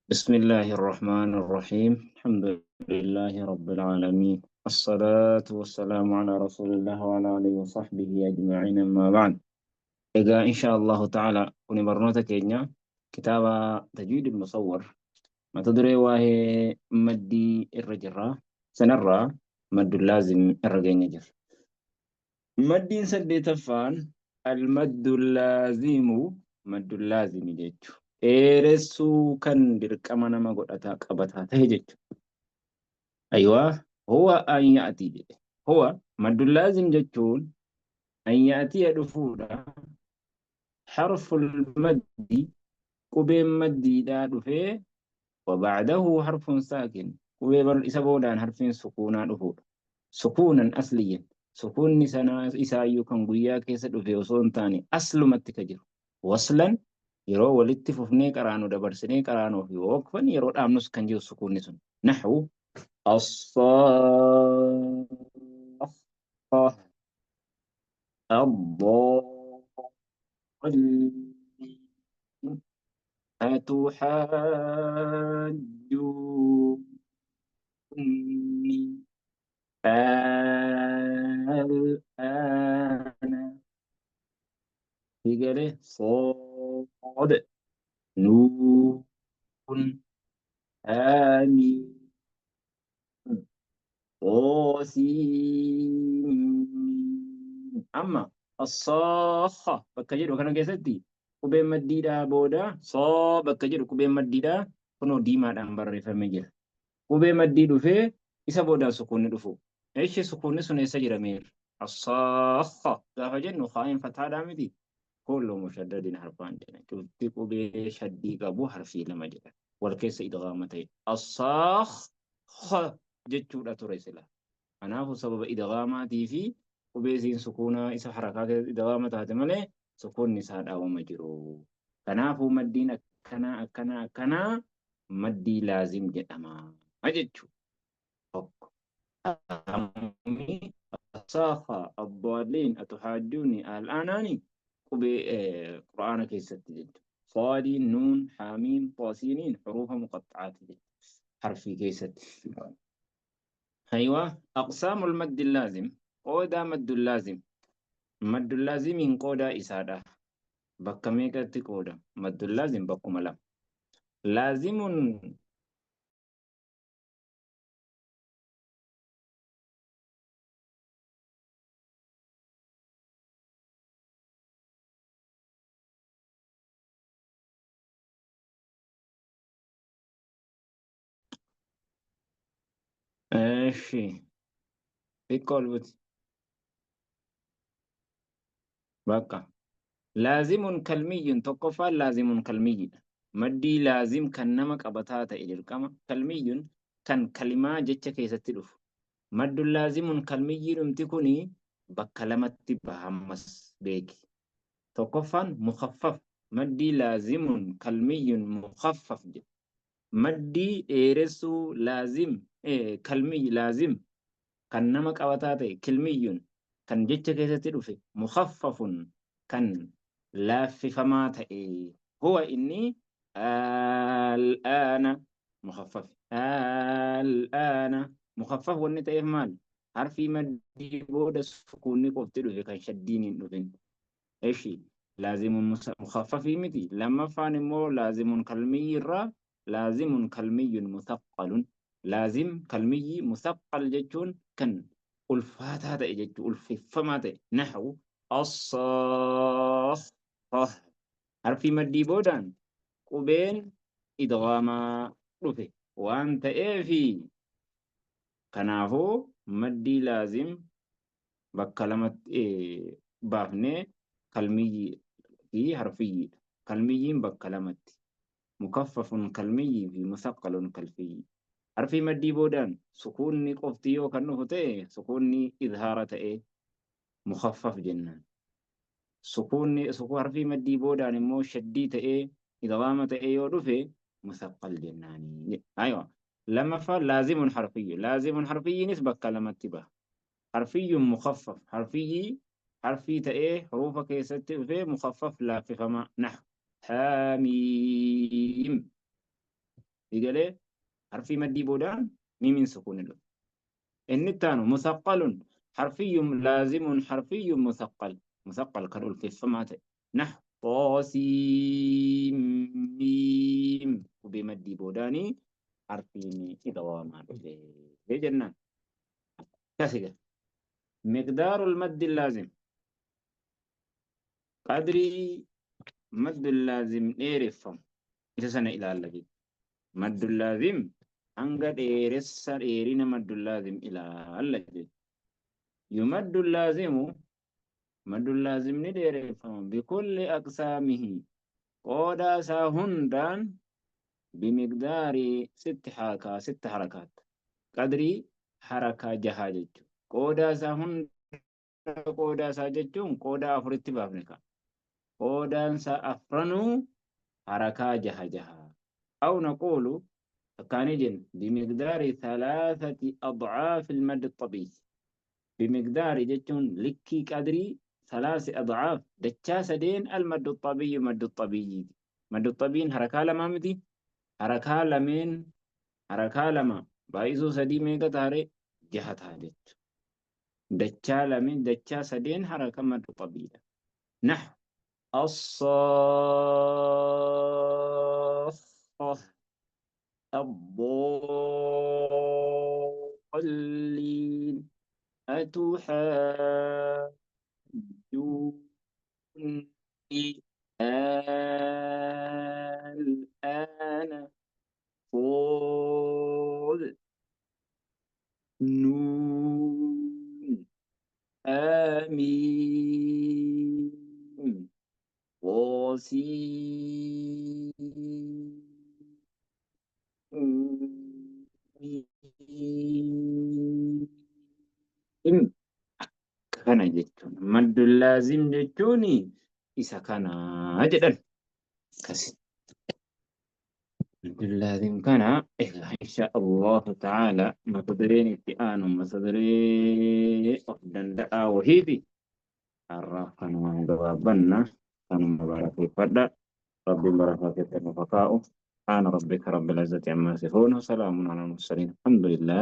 بسم الله الرحمن الرحيم الحمد لله رب العالمين الصلاة والسلام على رسول الله وعلى آله وصحبه أجمعين أما بعد إذا إن شاء الله تعالى كوني برنوتك إنيا كتاب تجويد المصور ما تدري وهي مدي الرجرة سنرى مد اللازم الرجين يجر مدي سدي تفان المد اللازم مد اللازم جيتشو dheeressuu kan dirqama nama godhataa qabataa ta'e jechuudha. Ayiwaa huwa an ya'atii jedhe. Huwa maddullaazim jechuun an ya'atii dhufuudha. Harful maddi qubeen maddiidhaa dhufee wabacdahu harfun saakin qubee isa boodaan harfiin sukuunaa dhufuudha. Sukuunan asliyyan sukuunni isaayyuu kan guyyaa keessa dhufe osoo hin taane aslumatti ka jiru. Waslan yeroo walitti fufnee qaraanu dabarsinee qaraanuu fi waqfan yeroo dhaabnus kan jiru sukuunni sun naxwu الصاخة الضالين أتحاجوني الآن في قاله صاد نون آمين طاسين أما الصاخة بكجر وكان كيستي كوبين مديدا بودا صا بكجر كوبين مديدا كنو ديما دامبر فمجر كوبين مديدو في إسا بودا سكون دفو إيش سكون سنة سجر مير الصاخة فجن خائن فتح دامتي كل مشدد حرفان جنا كتي كوبين شدي كابو حرفي لما جرا والكيس إدغامتي الصاخ jechuudha ture sila. Kanaafuu sababa idghaamaatii fi qubeesiin sukuunaa isa harakaa idghaama taate malee sukuunni isaa dhaawama jiru. Kanaafuu maddiin akkanaa maddii laazim jedhama jechuudha. Tokko. Asaafa abbaaliin atuhaajjuuni al'aanaani qubee quraana keessatti jechuudha. Saadiin, nuun, haamiin, xaasiiniin xuruufa muqaxxaati jechuudha. Harfii keessatti. أيوة أقسام المد اللازم قودا مد اللازم مد اللازم إن قودا إسادة بكميكا تقودا مد اللازم بكم لا لازم إيشي في قلبت بكا لازم كلمي تقفى لازم كلمي مدي لازم كان نمك أبتاتا إلى الكما كلمي كان كلمة جتة كيسة تلف مد لازم كلمي نمتكني بكلمة بهمس بيكي تقفى مخفف مدي لازم كلمي مخفف جد مدي إيرسو لازم كلمي لازم كان نمك أوتاتي كلمي كان جتش كيسة تلوفي مخفف كان لا في فمات هو إني الآن مخفف الآن مخفف ونتا إهمال حرفي مدي بود سكوني قفتلو في كان شديني نفين إيشي لازم مخفف متي لما فاني مو لازم كلمي را لازم كلمي مثقل لازم كلمي مثقل جتون كان ألفات هذا جت ألففمات نحو الصاخ حرف مدي بودان قبين إدغاما رفي وأنت في كنافو مدي لازم بكلمة بافني كلمي في حرفي كلمي بكلمة مكفف كلمي في مثقل كالفي حرفي مدي بودان سكوني قفتيو كنه تي سكوني إظهارة مخفف جنان سكون حرفي مدي بودان مو شديد إدغامة يورفي مثقل جناني أيوة لما فعل لازم حرفي نسبة كلمة تبا حرفي مخفف حرفي حروف كيست في مخفف لا في فما نحو حاميم إيجالي حرفي مدي بودان ميم سكون له. النتانو مثقل حرفي لازم حرفي مثقل. مثقل كرول كيف سمعت نحو طاسيم ميم وبمدي بوداني حرفي إذا وما ليه جنان كسجة. مقدار المد اللازم قدري مد اللازم إيرفم إذا سنة إلى اللجي مد اللازم أنقد إيرسر إيرين مد اللازم إلى اللجي يمد اللازم مد اللازم نديرفم بكل أقسامه قودا ساهندان بمقدار ست حركات قدري حركة جهاجج قودا ساهند قودا ساججون قودا أفرت بافنكا قودا سأفرنو حركة جهجها أو نقول كانجن بمقدار 3 أضعاف المد الطبيعي بمقدار جتون لكي قدري 3 أضعاف دچا سدين المد الطبيعي مد الطبيعي مد الطبيعي حركة لما مدي حركة لمن حركة لما بايزو سدي ميغا تاري جهة هادت دچا لمن دچا سدين حركة مد الطبيعي نحو الصافة الضالين أتحاجوني الآن صاد نون آمين وسين kana jechuun maddul laazim jechuun isa kana jedhan kasi maddul laazim kana insha Allah ta'ala mata dureen itti aanu mata duree of danda'aa wahiiti har'aaf kanuma gabaabbanna kanuma barakeeffadha rabbiin barakaa keessatti nuuf haa kaa'u سبحان ربك رب العزة عما يصفون وسلام على المرسلين الحمد لله